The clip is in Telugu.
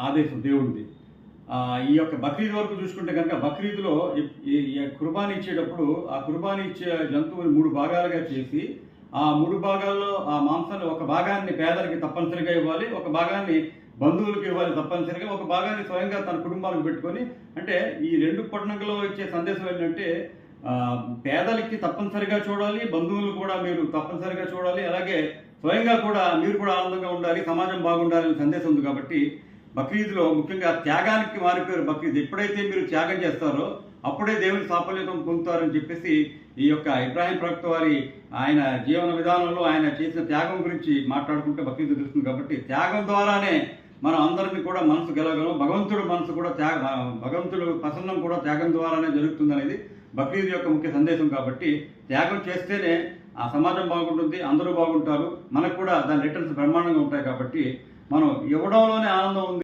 ఆదేశం దేవుడిది. ఈ యొక్క బక్రీద్ వరకు చూసుకుంటే కనుక బక్రీద్‌లో ఈ కుర్బానీ ఇచ్చేటప్పుడు ఆ కుర్బానీ ఇచ్చే జంతువుని 3 భాగాలుగా చేసి, ఆ 3 భాగాల్లో ఆ మాంసాన్ని ఒక భాగాన్ని పేదలకి తప్పనిసరిగా ఇవ్వాలి. ఒక భాగాన్ని బంధువులకు ఇవ్వాలి తప్పనిసరిగా. ఒక భాగాన్ని స్వయంగా తన కుటుంబానికి పెట్టుకొని, అంటే ఈ 2 పండుగలో ఇచ్చే సందేశం ఏంటంటే పేదలకి తప్పనిసరిగా చూడాలి, బంధువులు కూడా మీరు తప్పనిసరిగా చూడాలి. అలాగే స్వయంగా కూడా మీరు కూడా ఆనందంగా ఉండాలి, సమాజం బాగుండాలనే సందేశం ఉంది కాబట్టి బక్రీద్‌లో ముఖ్యంగా త్యాగానికి మారిపోయారు బక్రీద్. ఎప్పుడైతే మీరు త్యాగం చేస్తారో అప్పుడే దేవుని సాఫల్యతం పొందుతారని చెప్పేసి ఈ యొక్క ఇబ్రాహీం ప్రవక్త వారి ఆయన జీవన విధానంలో ఆయన చేసిన త్యాగం గురించి మాట్లాడుకుంటే బక్రీద్ తెలుస్తుంది. కాబట్టి త్యాగం ద్వారానే మనం అందరినీ కూడా మనసు గెలవగలం. భగవంతుడు మనసు కూడా భగవంతుడు ప్రసన్నం కూడా త్యాగం ద్వారానే జరుగుతుందనేది బక్రీద్ యొక్క ముఖ్య సందేశం. కాబట్టి త్యాగం చేస్తేనే ఆ సమాజం బాగుంటుంది, అందరూ బాగుంటారు, మనకు కూడా దాని రిటర్న్స్ బ్రహ్మాండంగా ఉంటాయి. కాబట్టి మనం ఇవ్వడంలోనే ఆనందం ఉంది.